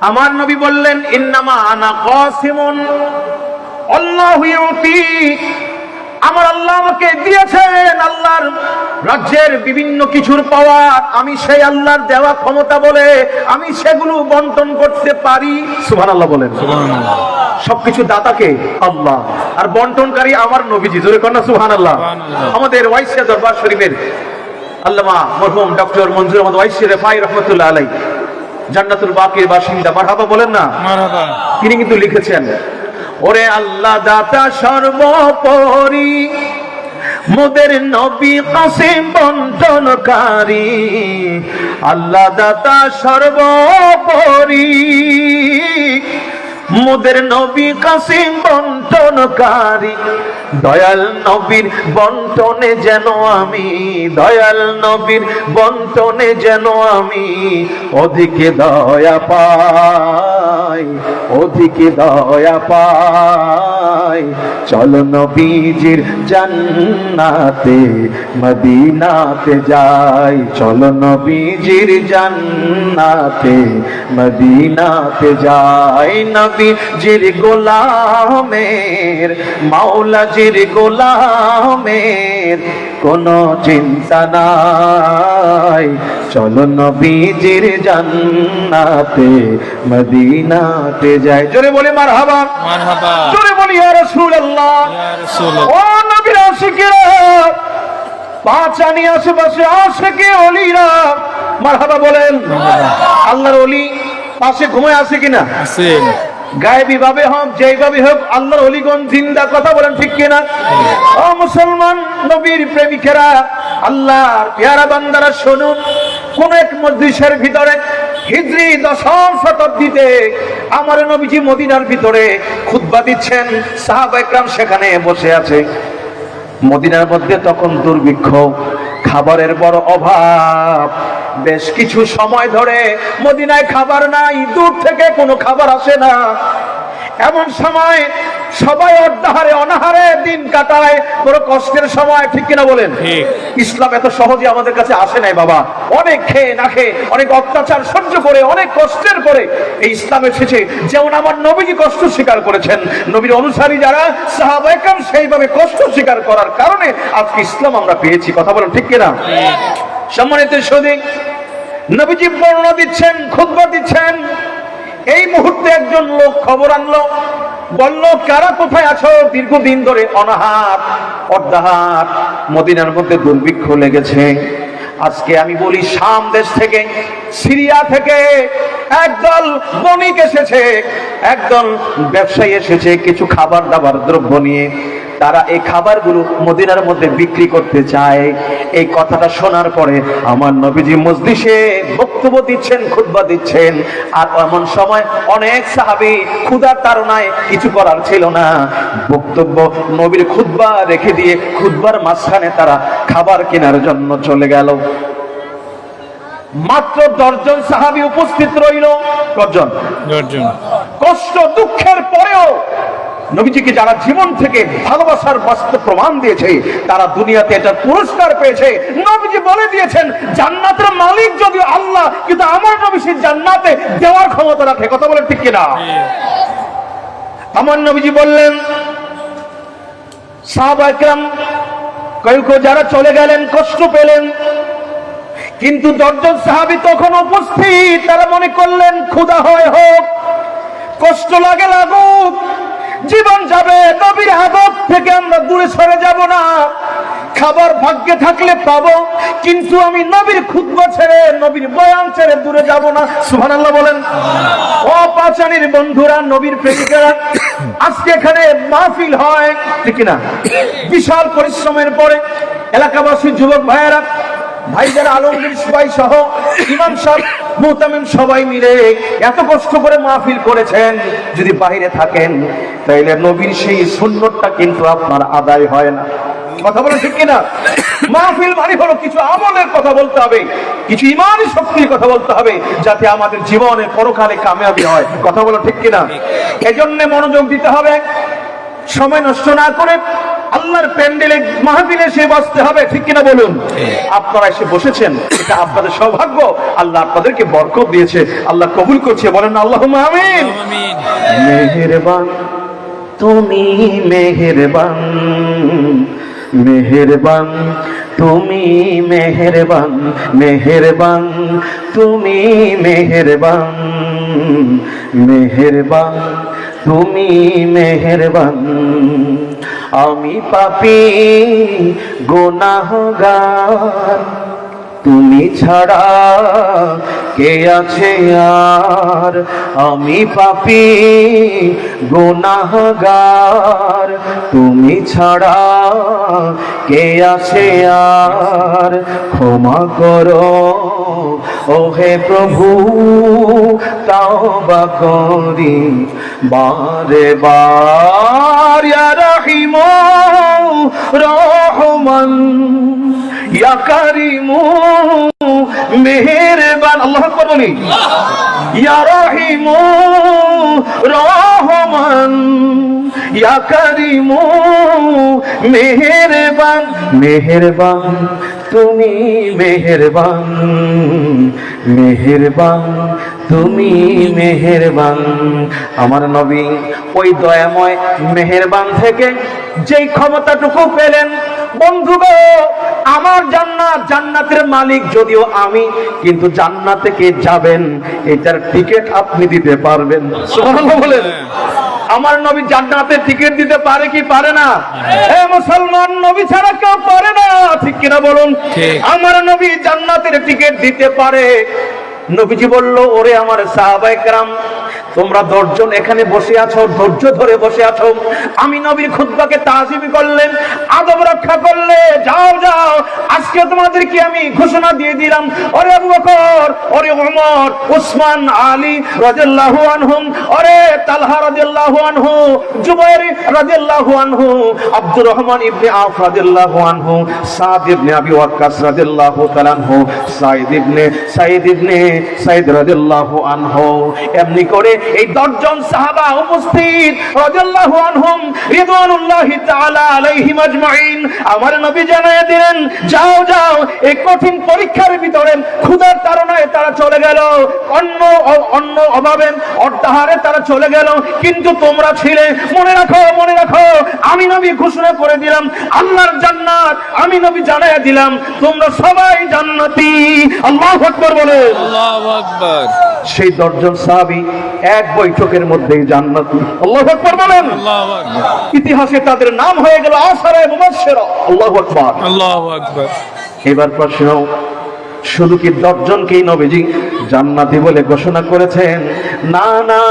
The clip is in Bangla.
আমার নবী বললেন ইন্নামা আনা কাসিমুন আল্লাহু ইউতি, আমার আল্লাহ আমাকে দিয়েছেন আল্লাহর রাজ্যের বিভিন্ন কিছুর পাওয়ার, আমি সেই আল্লাহর দেওয়া ক্ষমতা বলে আমি সেগুলো বন্টন করতে পারি। সুবহানাল্লাহ বলেন। সুবহানাল্লাহ। সবকিছু দাতাকে আল্লাহ, আর বন্টনকারী আমার নবীজি। জোরে কন্যা সুবহানাল্লাহ। আমাদের ওয়াইসিয়া দরবার শরীফের আল্লামা মরহুম ডক্টর মনজুর আহমদ ওয়াইসি রেফাই রহমতুল্লাহ আলাই, জান্নাতুল বাকির বাসিন্দা, মারহাবা বলেন না। মারহাবা। তিনি কিন্তু লিখেছেন, ওরে আল্লাহ দাতা সর্বোপরি, মোদের নবী কাসিম বন্টনকারী। আল্লাহ দাতা সর্বোপরি, মোদের নবী কাসিম বন্টনকারী। দয়াল নবীর বন্টনে যেন আমি, দয়াল নবীর বন্টনে যেন আমি অধিকে দয়া পাই, অধিকে দয়া পাই। চল নবীজির জান্নাতে মদিনাতে যাই, চল নবীজির জান্নাতে মদিনাতে যাই। নবীজির গোলামের, মাওলাজির গোলামের কোনো চিন্তা নাই। চলো নবীজির জান্নাতে মদিনাতে যাই। জোরে বলে মারহাবা, মারহাবা। জোরে বলি ইয়া রাসূলুল্লাহ। ইয়া রাসূলুল্লাহ। ও নবীর আশিকেরা, পাঁচানি আশেপাশে আশিকে ওলিরা, মারহাবা বলেন। আল্লাহর ওলি পাশে ঘুমায় আছে কিনা? আছেন। গায়েবী ভাবে হোক যেইভাবে হোক আল্লাহর ওলিগণ জিন্দা, কথা বলেন ঠিক কিনা? ও মুসলমান নবীর প্রেমিকেরা, আল্লাহর পেয়ারা বান্দারা শুনুন, কোন এক মজলিসের ভিতরে হিজরি 10ম শতাব্দীতে আমার নবীজি মদিনার ভিতরে খুতবা দিচ্ছেন, সাহাবা একরাম সেখানে বসে আছে। মদিনার মধ্যে তখন দুর্ভিক্ষ, খাবারের বড় অভাব। বেশ কিছু সময় ধরে মদিনায় খাবার নাই, দূর থেকে কোনো খাবার আসে না। এমন সময় সবাই অর্ধাহারে অনাহারে দিন কাটায়, বড় কষ্টের সময়, ঠিক কিনা বলেন? ইসলাম এত সহজে আমাদের কাছে আসে নাই বাবা। অনেক খেয়ে না খেয়ে, অনেক অত্যাচার সহ্য করে, অনেক কষ্টের পরে এই ইসলাম এসেছে। যেমন আমার নবীজি কষ্ট স্বীকার করেছেন, নবীর অনুসারী যারা সাহাবায়ে কেরাম সেইভাবে কষ্ট স্বীকার করার কারণে আজকে ইসলাম আমরা পেয়েছি। কথা বলেন ঠিক কিনা? সম্মানিত সুধী, নবীজি বর্ণনা দিচ্ছেন, খুতবা দিচ্ছেন। এই মুহূর্তে একজন লোক খবর আনলো, বলল কারা কোথায় আছো? দীর্ঘদিন ধরে অনাহার অর্ধাহার, মদিনার মধ্যে দুর্ভিক্ষ লেগেছে। আজকে আমি বলি শাম দেশ থেকে, সিরিয়া থেকে একদল বণিক এসেছে, একদল ব্যবসায়ী এসেছে কিছু খাবার দাবার দ্রব্য নিয়ে। তারা এই খাবারগুলো মদিনার মধ্যে বিক্রি করতে চায়। এই কথাটা শোনার পরে আমার নবীজি মজলিসে বক্তব্য দিচ্ছেন, খুতবা দিচ্ছেন। আর এমন সময় অনেক সাহাবী ক্ষুধার তাড়নায় কিছু করার ছিল না, বক্তব্য নবীর খুতবা রেখে দিয়ে খুতবার মাঝখানে তারা খাবার কেনার জন্য চলে গেল। মাত্র 10 জন সাহাবী উপস্থিত রইল। কজন? 10 জন। কষ্ট দুঃখের পরেও নবীজিকে যারা জীবন থেকে ভালোবাসার বাস্তব প্রমাণ দিয়েছে, তারা দুনিয়াতে এটা পুরস্কার পেয়েছে। নবীজি বলে দিয়েছেন জান্নাতের মালিক যদিও আল্লাহ, কিন্তু আমার নবী সেই জান্নাতে দেওয়ার ক্ষমতা রাখে। কথা বলেন ঠিক কিনা? আমার নবীজি বললেন, সাহাবায়ে কেরাম কেউ কেউ যারা চলে গেলেন কষ্ট পেলেন, কিন্তু 10 জন সাহাবী তখন উপস্থিত। তারা মনে করলেন ক্ষুধা হয় হোক, কষ্ট লাগে লাগুক, জীবন যাবে, নবীর আদব থেকে আমরা দূরে সরে যাব না। খাবার ভাগ্যে থাকলে পাবো, কিন্তু আমি নবীর খুতবা ছেড়ে, নবীর বয়ান ছেড়ে দূরে যাব না। সুবহানাল্লাহ বলেন। ও পাঁচানির বন্ধুরা, নবীর প্রেমিকেরা, আজকে এখানে মাহফিল হয়, ঠিক না? বিশাল পরিশ্রমের পরে এলাকাবাসী যুবক ভাইয়েরা, ভাইদের আলমগীর সবাই সহ ইমাম সাহেব মুহতামিম সবাই মিলে এত কষ্ট করে মাহফিল করেছেন। যদি বাইরে থাকেন তাইলে নবীর সেই সুন্নতটা কিন্তু আপনার আদায় হয় না। কথা বলেন ঠিক কিনা? মাহফিল মানে হলো কিছু আমলের কথা বলতে হবে, কিছু ইমানি শক্তির কথা বলতে হবে, যাতে আমাদের জীবনে পরকালে কামিয়াবি হয়। কথা বলো ঠিক কিনা? এজন্য মনোযোগ দিতে হবে, সময় নষ্ট না করে আল্লাহর প্যান্ডেলে মাহফিলে এসে বসতে হবে, ঠিক কিনা বলুন? আপনারা এসে বসেছেন, এটা আপনাদের সৌভাগ্য। আল্লাহ আপনাদেরকে বরকত দিয়েছে, আল্লাহ কবুল করছে, বলেন আল্লাহুম্মা আমিন। মেহেরবান তুমি, মেহেরবান, মেহেরবান তুমি, মেহেরবান, মেহেরবান তুমি, মেহেরবান, মেহেরবান তুমি, মেহেরবান। আমি পাপী গুনাহগার, তুমি ছাড়া কে আছে আর? আমি পাপী গুনাহগার, তুমি ছাড়া কে আছে আর? ক্ষমা করো ও হে প্রভু, তাওবা করি বারে বার। ইয়া রহিম রহমান, ইয়া কারিমু মেহেরবান, আল্লাহু আকবার বলি। ইয়া রহিমু রহমান, ইয়া কারিমু মেহেরবান, মেহেরবান তুমি, মেহেরবান, মেহেরবান তুমি, মেহেরবান। আমার নবী ওই দয়াময় মেহেরবান থেকে যেই ক্ষমতাটুকু পেলেন, বন্ধুগো আমার জান্নাত, জান্নাতের মালিক যদিও আমি, কিন্তু জান্নাতে কে যাবেন এটার টিকিট আপনি দিতে পারবেন। সুবহানাল্লাহ বলেন। আমার নবী জান্নাতের টিকিট দিতে পারে কি পারে না? এ মুসলমান, নবী ছাড়া কেউ পারে না, ঠিক কিনা বলুন? আমার নবী জান্নাতের টিকিট দিতে পারে। নবীজি বলল, ওরে আমার সাহাবায়ে কেরাম, তোমরা 10 জন এখানে বসে আছো, ধৈর্য ধরে বসে আছো, আমি নবীর খুতবাকে তাজিম করলেন, আদব রক্ষা করলে, যাও যাও, আজকে তোমাদেরকে আমি ঘোষণা দিয়ে দিলাম, ওরে আবু বকর, ওরে ওমর, উসমান, আলী রাদিয়াল্লাহু আনহুম, ওরে তালহা রাদিয়াল্লাহু আনহু, জুবাইর রাদিয়াল্লাহু আনহু, আব্দুর রহমান ইবনে আওফ রাদিয়াল্লাহু আনহু, সাদ ইবনে আবি ওয়াক্কাস রাদিয়াল্লাহু তাআলা আনহু, সাইদ ইবনে সাইদ রাদিয়াল্লাহু আনহু। এমনি করে এই 10 জন সাহাবা উপস্থিত রাদিয়াল্লাহু আনহুম রিদওয়ানুল্লাহি তাআলা আলাইহিম আজমাইন। আমার নবী জানায় দিলেন, যাও যাও, এই কঠিন পরীক্ষার ভিতরে ক্ষুধার তাড়নায় তারা চলে গেল, অন্য অভাবে অর্ধাহারে তারা চলে গেল, কিন্তু তোমরা ছিলে, মনে রাখো, মনে রাখো, আমি নবী ঘোষণা করে দিলাম আল্লাহর জান্নাত, আমি নবী জানায় দিলাম তোমরা সবাই জান্নাতি। আল্লাহু আকবার বলেন। আল্লাহু আকবার। সেই 10 জন সাহাবী এক বৈঠকের মধ্যেই জান্নাতি। আল্লাহু আকবার বলেন। আল্লাহু আকবার। ইতিহাসে তাদের নাম হয়ে গেল আশারায়ে মুবাশশিরা। আল্লাহু আকবার। আল্লাহু আকবার। এবার প্রশ্ন, শুধু কি 10 জনকেই নবীজি জান্নাতি বলে ঘোষণা করেছেন? না না,